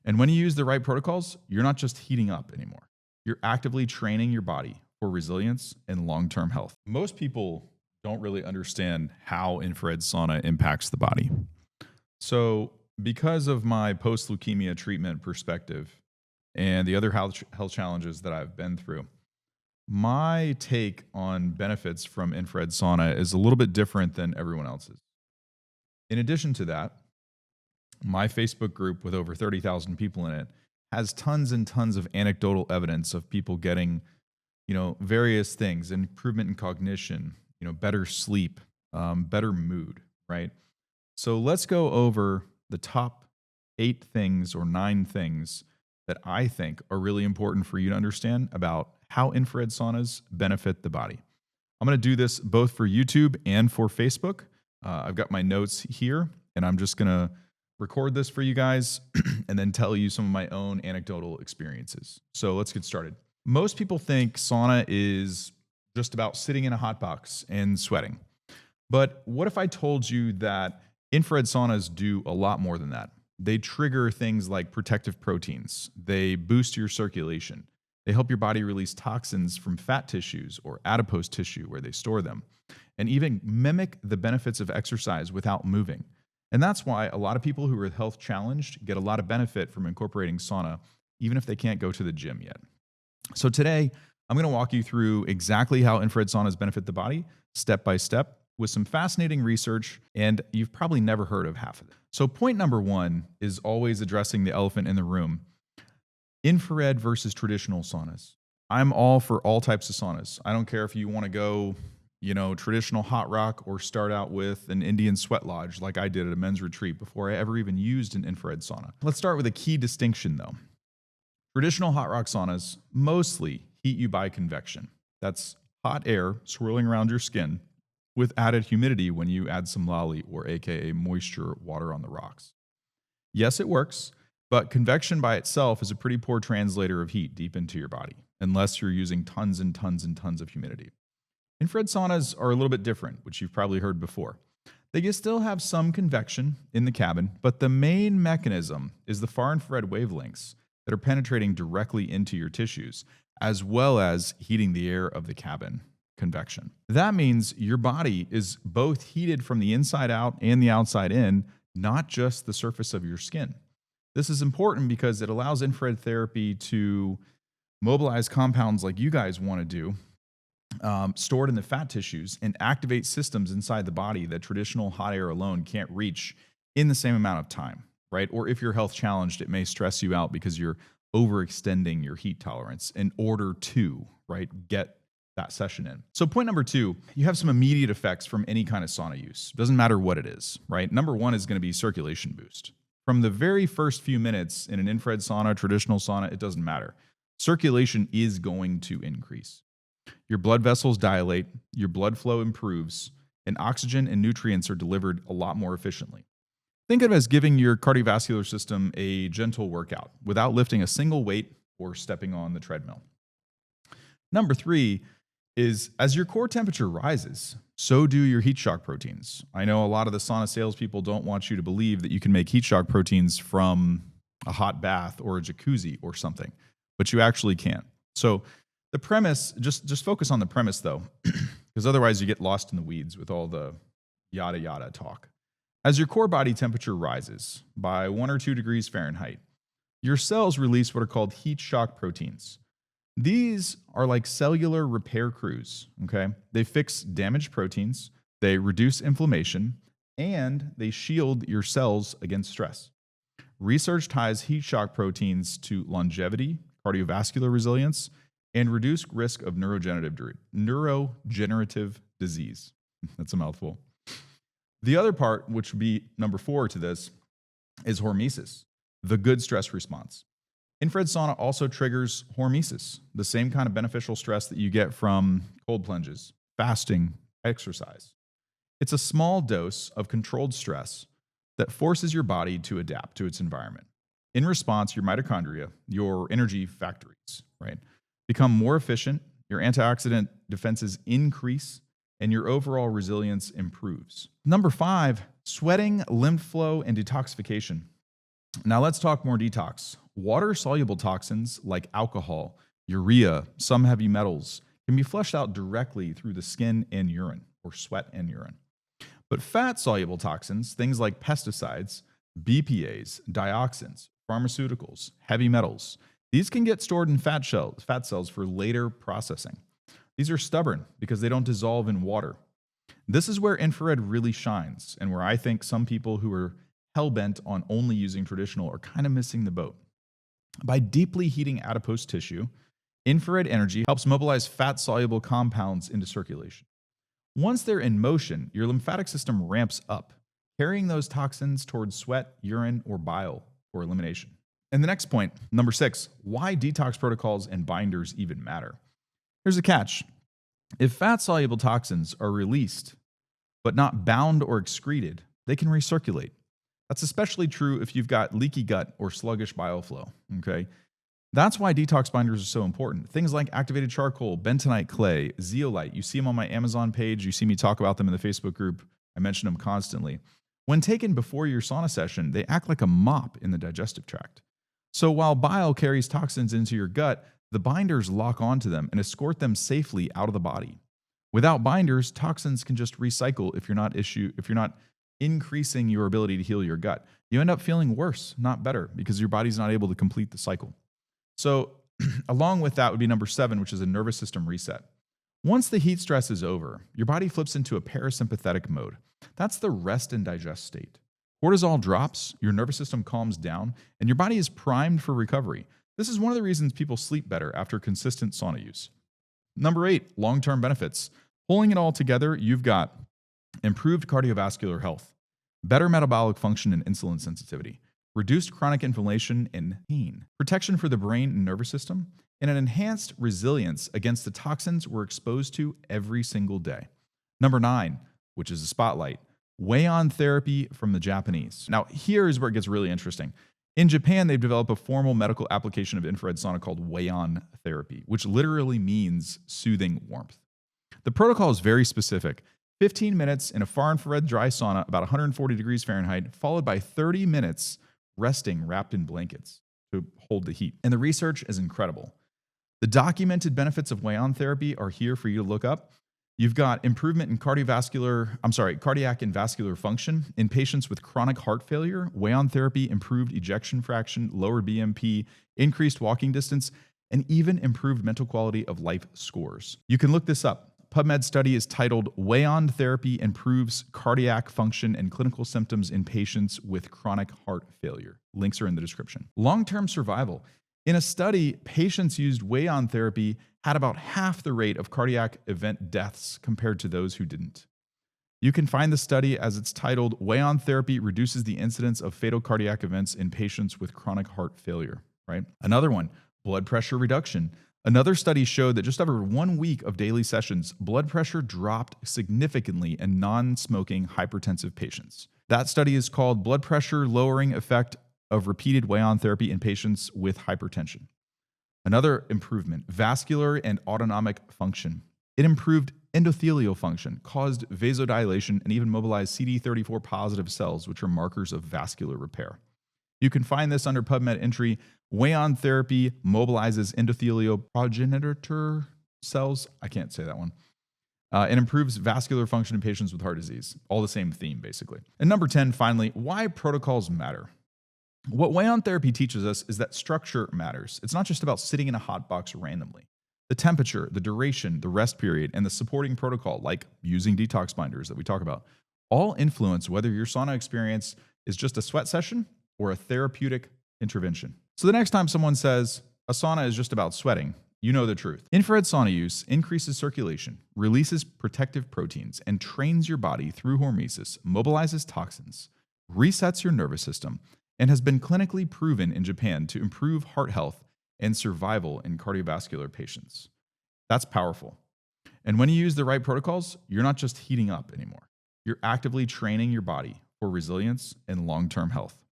And when you use the right protocols, you're not just heating up anymore. You're actively training your body for resilience and long-term health. Most people don't really understand how infrared sauna impacts the body. So, because of my post-leukemia treatment perspective and the other health challenges that I've been through, my take on benefits from infrared sauna is a little bit different than everyone else's. In addition to that, my Facebook group with over 30,000 people in it has tons and tons of anecdotal evidence of people getting, various things, improvement in cognition, better sleep, better mood, right? So let's go over the top 8 things or 9 things that I think are really important for you to understand about how infrared saunas benefit the body. I'm going to do this both for YouTube and for Facebook. I've got my notes here, and I'm just going to record this for you guys and then tell you some of my own anecdotal experiences. So let's get started. Most people think sauna is just about sitting in a hot box and sweating. But what if I told you that infrared saunas do a lot more than that? They trigger things like protective proteins. They boost your circulation. They help your body release toxins from fat tissues or adipose tissue where they store them, and even mimic the benefits of exercise without moving. And that's why a lot of people who are health challenged get a lot of benefit from incorporating sauna, even if they can't go to the gym yet. So today, I'm going to walk you through exactly how infrared saunas benefit the body, step by step, with some fascinating research, and you've probably never heard of half of it. So point number 1 is always addressing the elephant in the room. Infrared versus traditional saunas. I'm all for all types of saunas. I don't care if you want to go, traditional hot rock or start out with an Indian sweat lodge like I did at a men's retreat before I ever even used an infrared sauna. Let's start with a key distinction though. Traditional hot rock saunas mostly heat you by convection. That's hot air swirling around your skin with added humidity when you add some lolly or AKA moisture water on the rocks. Yes, it works, but convection by itself is a pretty poor translator of heat deep into your body, unless you're using tons and tons and tons of humidity. Infrared saunas are a little bit different, which you've probably heard before. They still have some convection in the cabin, but the main mechanism is the far infrared wavelengths that are penetrating directly into your tissues, as well as heating the air of the cabin, convection. That means your body is both heated from the inside out and the outside in, not just the surface of your skin. This is important because it allows infrared therapy to mobilize compounds like you guys want to do, stored in the fat tissues, and activate systems inside the body that traditional hot air alone can't reach in the same amount of time, right? Or if you're health challenged, it may stress you out because you're overextending your heat tolerance in order to, get that session in. So point number 2, you have some immediate effects from any kind of sauna use. Doesn't matter what it is, right? Number 1 is going to be circulation boost. From the very first few minutes in an infrared sauna, traditional sauna, it doesn't matter. Circulation is going to increase. Your blood vessels dilate, your blood flow improves, and oxygen and nutrients are delivered a lot more efficiently. Think of it as giving your cardiovascular system a gentle workout without lifting a single weight or stepping on the treadmill. Number 3 is as your core temperature rises, so do your heat shock proteins. I know a lot of the sauna salespeople don't want you to believe that you can make heat shock proteins from a hot bath or a jacuzzi or something, but you actually can. So the premise, just focus on the premise though, because otherwise you get lost in the weeds with all the yada yada talk. As your core body temperature rises by 1 or 2 degrees Fahrenheit, your cells release what are called heat shock proteins. These are like cellular repair crews, okay? They fix damaged proteins, they reduce inflammation, and they shield your cells against stress. Research ties heat shock proteins to longevity, cardiovascular resilience, and reduced risk of neurodegenerative disease. That's a mouthful. The other part, which would be number 4 to this, is hormesis, the good stress response. Infrared sauna also triggers hormesis, the same kind of beneficial stress that you get from cold plunges, fasting, exercise. It's a small dose of controlled stress that forces your body to adapt to its environment. In response, your mitochondria, your energy factories, become more efficient, your antioxidant defenses increase, and your overall resilience improves. Number 5, sweating, lymph flow, and detoxification. Now let's talk more detox. Water-soluble toxins like alcohol, urea, some heavy metals can be flushed out directly through the skin and urine, or sweat and urine. But fat-soluble toxins, things like pesticides, BPAs, dioxins, pharmaceuticals, heavy metals, these can get stored in fat cells for later processing. These are stubborn because they don't dissolve in water. This is where infrared really shines, and where I think some people who are hell-bent on only using traditional are kind of missing the boat. By deeply heating adipose tissue, infrared energy helps mobilize fat-soluble compounds into circulation. Once they're in motion, your lymphatic system ramps up, carrying those toxins towards sweat, urine, or bile for elimination. And the next point, number 6, why detox protocols and binders even matter. Here's a catch. If fat-soluble toxins are released, but not bound or excreted, they can recirculate. That's especially true if you've got leaky gut or sluggish bile flow, okay? That's why detox binders are so important. Things like activated charcoal, bentonite clay, zeolite. You see them on my Amazon page. You see me talk about them in the Facebook group. I mention them constantly. When taken before your sauna session, they act like a mop in the digestive tract. So while bile carries toxins into your gut, the binders lock onto them and escort them safely out of the body. Without binders, toxins can just recycle if you're not increasing your ability to heal your gut. You end up feeling worse, not better, because your body's not able to complete the cycle. So along with that would be number 7, which is a nervous system reset. Once the heat stress is over, your body flips into a parasympathetic mode. That's the rest and digest state. Cortisol drops, your nervous system calms down, and your body is primed for recovery. This is one of the reasons people sleep better after consistent sauna use. Number 8, long-term benefits. Pulling it all together, you've got improved cardiovascular health, better metabolic function and insulin sensitivity, reduced chronic inflammation and pain, protection for the brain and nervous system, and an enhanced resilience against the toxins we're exposed to every single day. Number 9, which is a spotlight, waon therapy from the Japanese. Now, here is where it gets really interesting. In Japan, they've developed a formal medical application of infrared sauna called waon therapy, which literally means soothing warmth. The protocol is very specific. 15 minutes in a far infrared dry sauna, about 140 degrees Fahrenheit, followed by 30 minutes resting wrapped in blankets to hold the heat. And the research is incredible. The documented benefits of waon therapy are here for you to look up. You've got improvement in cardiac and vascular function. In patients with chronic heart failure, waon therapy improved ejection fraction, lowered BMP, increased walking distance, and even improved mental quality of life scores. You can look this up. PubMed study is titled Waon Therapy Improves Cardiac Function and Clinical Symptoms in Patients with Chronic Heart Failure. Links are in the description. Long-term survival. In a study, patients used waon therapy had about half the rate of cardiac event deaths compared to those who didn't. You can find the study as it's titled Waon Therapy Reduces the Incidence of Fatal Cardiac Events in Patients with Chronic Heart Failure. Right? Another one, blood pressure reduction. Another study showed that just over 1 week of daily sessions, blood pressure dropped significantly in non-smoking hypertensive patients. That study is called Blood Pressure Lowering Effect of Repeated Waon Therapy in Patients with Hypertension. Another improvement, vascular and autonomic function. It improved endothelial function, caused vasodilation, and even mobilized CD34 positive cells, which are markers of vascular repair. You can find this under PubMed entry, waon therapy mobilizes endothelial progenitor cells. I can't say that one. And improves vascular function in patients with heart disease. All the same theme, basically. And number 10, finally, why protocols matter. What waon therapy teaches us is that structure matters. It's not just about sitting in a hot box randomly. The temperature, the duration, the rest period, and the supporting protocol, like using detox binders that we talk about, all influence whether your sauna experience is just a sweat session or a therapeutic intervention. So the next time someone says a sauna is just about sweating, you know the truth. Infrared sauna use increases circulation, releases protective proteins, and trains your body through hormesis, mobilizes toxins, resets your nervous system, and has been clinically proven in Japan to improve heart health and survival in cardiovascular patients. That's powerful. And when you use the right protocols, you're not just heating up anymore. You're actively training your body for resilience and long-term health.